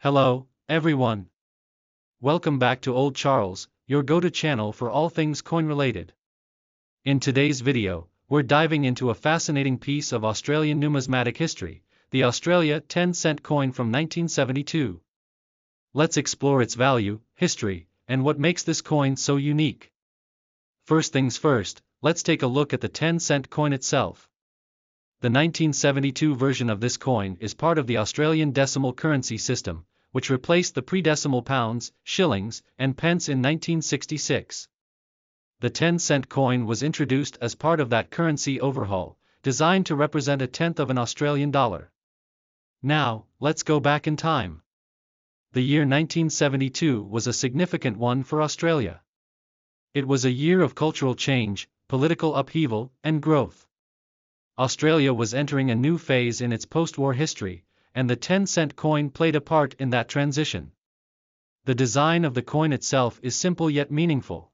Hello, everyone. Welcome back to Old Charles, your go-to channel for all things coin-related. In today's video, we're diving into a fascinating piece of Australian numismatic history, the Australia 10-cent coin from 1972. Let's explore its value, history, and what makes this coin so unique. First things first, let's take a look at the 10-cent coin itself. The 1972 version of this coin is part of the Australian decimal currency system, which replaced the pre-decimal pounds, shillings, and pence in 1966. The 10-cent coin was introduced as part of that currency overhaul, designed to represent a tenth of an Australian dollar. Now, let's go back in time. The year 1972 was a significant one for Australia. It was a year of cultural change, political upheaval, and growth. Australia was entering a new phase in its post-war history, and the 10-cent coin played a part in that transition. The design of the coin itself is simple yet meaningful.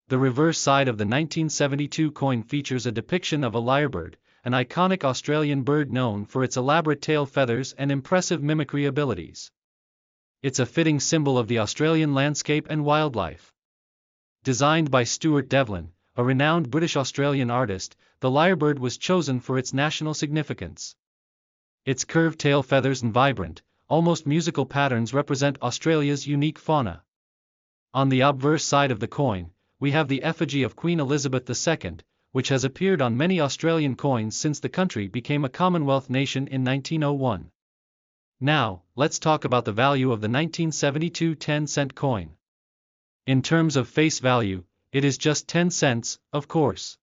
The reverse side of the 1972 coin features a depiction of a lyrebird, an iconic Australian bird known for its elaborate tail feathers and impressive mimicry abilities. It's a fitting symbol of the Australian landscape and wildlife. Designed by Stuart Devlin, a renowned British-Australian artist, the lyrebird was chosen for its national significance. Its curved tail feathers and vibrant, almost musical patterns represent Australia's unique fauna. On the obverse side of the coin, we have the effigy of Queen Elizabeth II, which has appeared on many Australian coins since the country became a Commonwealth nation in 1901. Now, let's talk about the value of the 1972 10-cent coin. In terms of face value, it is just 10 cents, of course.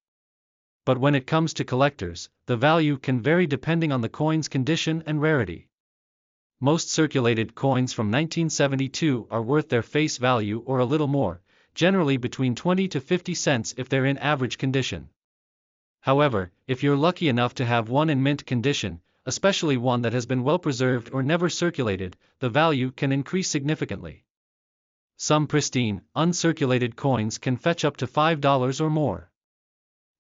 But when it comes to collectors, the value can vary depending on the coin's condition and rarity. Most circulated coins from 1972 are worth their face value or a little more, generally between 20 to 50 cents if they're in average condition. However, if you're lucky enough to have one in mint condition, especially one that has been well preserved or never circulated, the value can increase significantly. Some pristine, uncirculated coins can fetch up to $5 or more.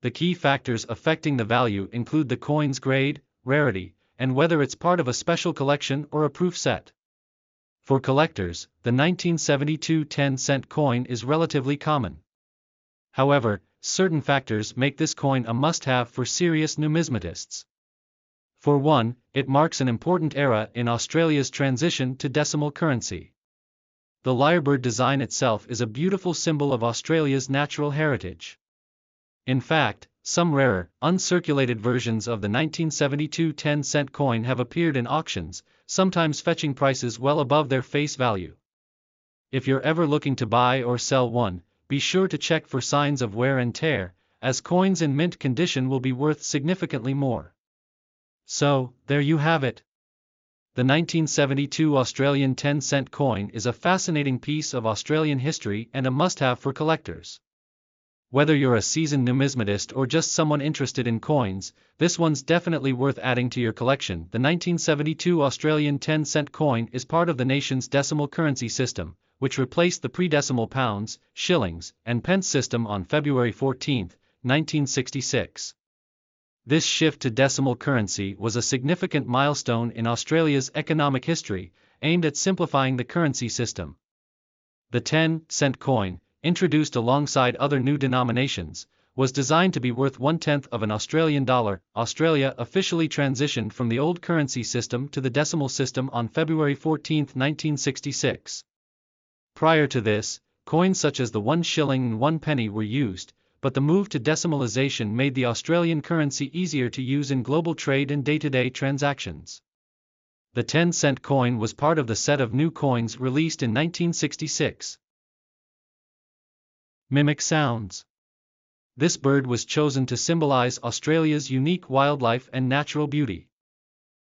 The key factors affecting the value include the coin's grade, rarity, and whether it's part of a special collection or a proof set. For collectors, the 1972 10-cent coin is relatively common. However, certain factors make this coin a must-have for serious numismatists. For one, it marks an important era in Australia's transition to decimal currency. The lyrebird design itself is a beautiful symbol of Australia's natural heritage. In fact, some rarer, uncirculated versions of the 1972 10-cent coin have appeared in auctions, sometimes fetching prices well above their face value. If you're ever looking to buy or sell one, be sure to check for signs of wear and tear, as coins in mint condition will be worth significantly more. So, there you have it. The 1972 Australian 10-cent coin is a fascinating piece of Australian history and a must-have for collectors. Whether you're a seasoned numismatist or just someone interested in coins, this one's definitely worth adding to your collection. The 1972 Australian 10-cent coin is part of the nation's decimal currency system, which replaced the pre-decimal pounds, shillings, and pence system on February 14, 1966. This shift to decimal currency was a significant milestone in Australia's economic history, aimed at simplifying the currency system. The 10-cent coin, introduced alongside other new denominations, was designed to be worth 1/10 of an Australian dollar. Australia officially transitioned from the old currency system to the decimal system on February 14, 1966. Prior to this, coins such as the 1 shilling and 1 penny were used, but the move to decimalization made the Australian currency easier to use in global trade and day-to-day transactions. The 10-cent coin was part of the set of new coins released in 1966. Mimic sounds. This bird was chosen to symbolize Australia's unique wildlife and natural beauty.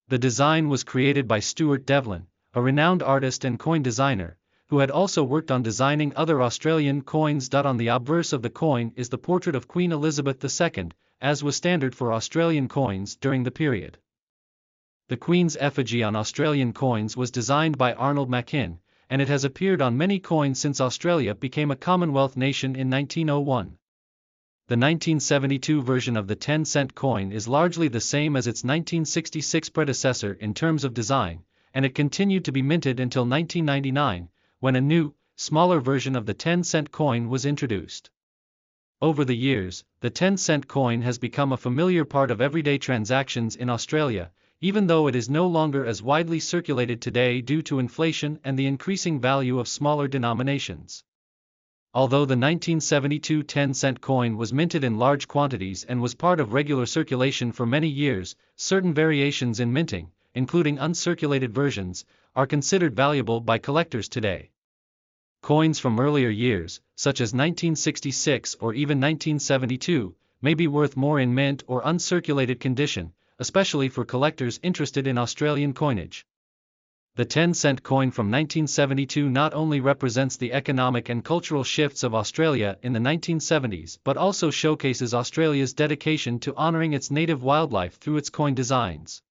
The design was created by Stuart Devlin, a renowned artist and coin designer, who had also worked on designing other Australian coins. On the obverse of the coin is the portrait of Queen Elizabeth II, as was standard for Australian coins during the period. The Queen's effigy on Australian coins was designed by Arnold Machin, and it has appeared on many coins since Australia became a Commonwealth nation in 1901. The 1972 version of the 10-cent coin is largely the same as its 1966 predecessor in terms of design, and it continued to be minted until 1999, when a new, smaller version of the 10-cent coin was introduced. Over the years, the 10-cent coin has become a familiar part of everyday transactions in Australia, even though it is no longer as widely circulated today due to inflation and the increasing value of smaller denominations. Although the 1972 10-cent coin was minted in large quantities and was part of regular circulation for many years, certain variations in minting, including uncirculated versions, are considered valuable by collectors today. Coins from earlier years, such as 1966 or even 1972, may be worth more in mint or uncirculated condition, especially for collectors interested in Australian coinage. The 10-cent coin from 1972 not only represents the economic and cultural shifts of Australia in the 1970s but also showcases Australia's dedication to honouring its native wildlife through its coin designs.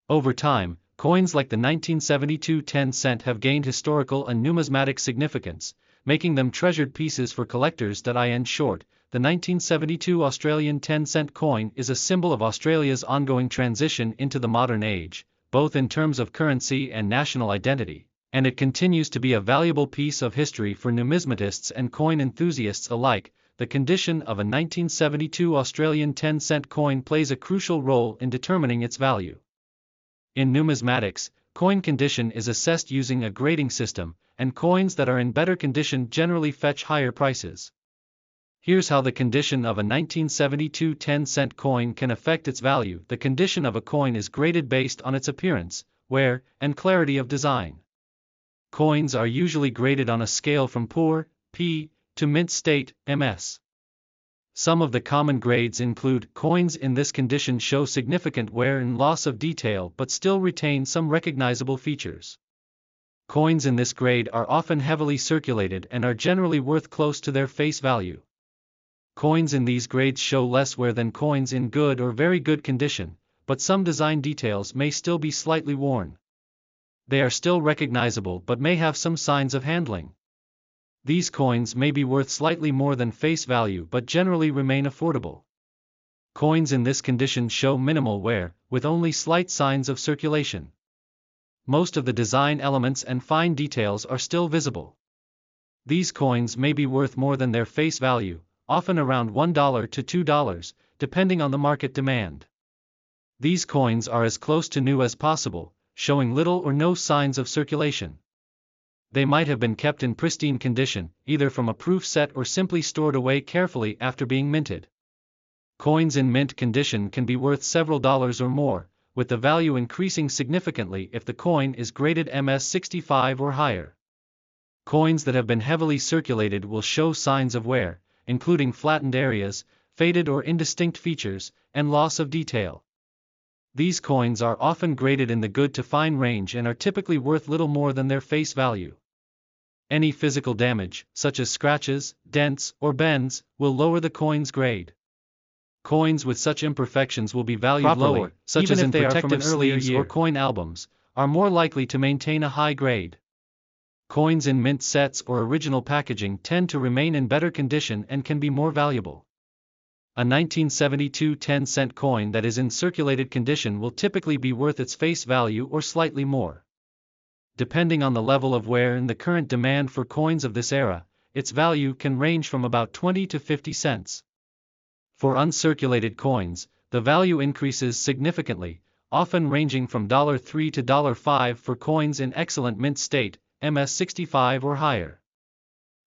Over time, coins like the 1972 10-cent have gained historical and numismatic significance, making them treasured pieces for collectors. In short, the 1972 Australian 10-cent coin is a symbol of Australia's ongoing transition into the modern age, both in terms of currency and national identity, and it continues to be a valuable piece of history for numismatists and coin enthusiasts alike. The condition of a 1972 Australian 10-cent coin plays a crucial role in determining its value. In numismatics, coin condition is assessed using a grading system, and coins that are in better condition generally fetch higher prices. Here's how the condition of a 1972 10-cent coin can affect its value. The condition of a coin is graded based on its appearance, wear, and clarity of design. Coins are usually graded on a scale from poor, P, to mint state, MS. Some of the common grades include: coins in this condition show significant wear and loss of detail but still retain some recognizable features. Coins in this grade are often heavily circulated and are generally worth close to their face value. Coins in these grades show less wear than coins in good or very good condition, but some design details may still be slightly worn. They are still recognizable but may have some signs of handling. These coins may be worth slightly more than face value but generally remain affordable. Coins in this condition show minimal wear, with only slight signs of circulation. Most of the design elements and fine details are still visible. These coins may be worth more than their face value, often around $1 to $2, depending on the market demand. These coins are as close to new as possible, showing little or no signs of circulation. They might have been kept in pristine condition, either from a proof set or simply stored away carefully after being minted. Coins in mint condition can be worth several dollars or more, with the value increasing significantly if the coin is graded MS65 or higher. Coins that have been heavily circulated will show signs of wear, including flattened areas, faded or indistinct features, and loss of detail. These coins are often graded in the good to fine range and are typically worth little more than their face value. Any physical damage, such as scratches, dents, or bends, will lower the coin's grade. Coins with such imperfections will be valued lower, such as in protective sleeves or coin albums, are more likely to maintain a high grade. Coins in mint sets or original packaging tend to remain in better condition and can be more valuable. A 1972 10-cent coin that is in circulated condition will typically be worth its face value or slightly more. Depending on the level of wear and the current demand for coins of this era, its value can range from about 20 to 50 cents. For uncirculated coins, the value increases significantly, often ranging from $3 to $5 for coins in excellent mint state, MS65 or higher.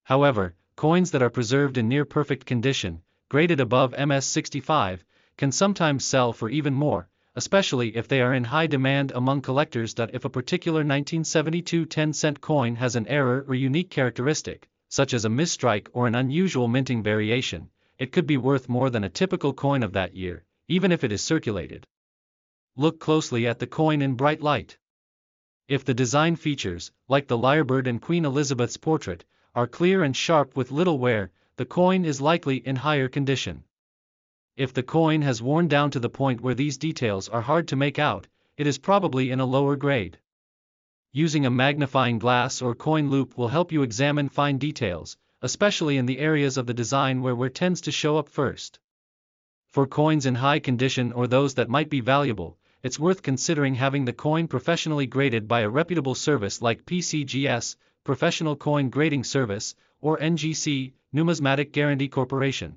However, coins that are preserved in near-perfect condition, graded above MS65, can sometimes sell for even more, especially if they are in high demand among collectors. If a particular 1972 10-cent coin has an error or unique characteristic, such as a misstrike or an unusual minting variation, it could be worth more than a typical coin of that year, even if it is circulated. Look closely at the coin in bright light. If the design features, like the lyrebird and Queen Elizabeth's portrait, are clear and sharp with little wear, the coin is likely in higher condition. If the coin has worn down to the point where these details are hard to make out, it is probably in a lower grade. Using a magnifying glass or coin loupe will help you examine fine details, especially in the areas of the design where wear tends to show up first. For coins in high condition or those that might be valuable, it's worth considering having the coin professionally graded by a reputable service like PCGS, Professional Coin Grading Service, or NGC, Numismatic Guarantee Corporation.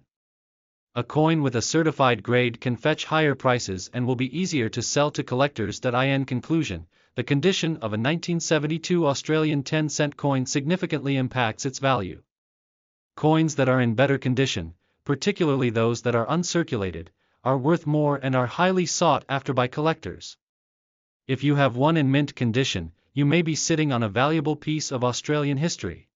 A coin with a certified grade can fetch higher prices and will be easier to sell to collectors. In conclusion, the condition of a 1972 Australian 10-cent coin significantly impacts its value. Coins that are in better condition, particularly those that are uncirculated, are worth more and are highly sought after by collectors. If you have one in mint condition, you may be sitting on a valuable piece of Australian history.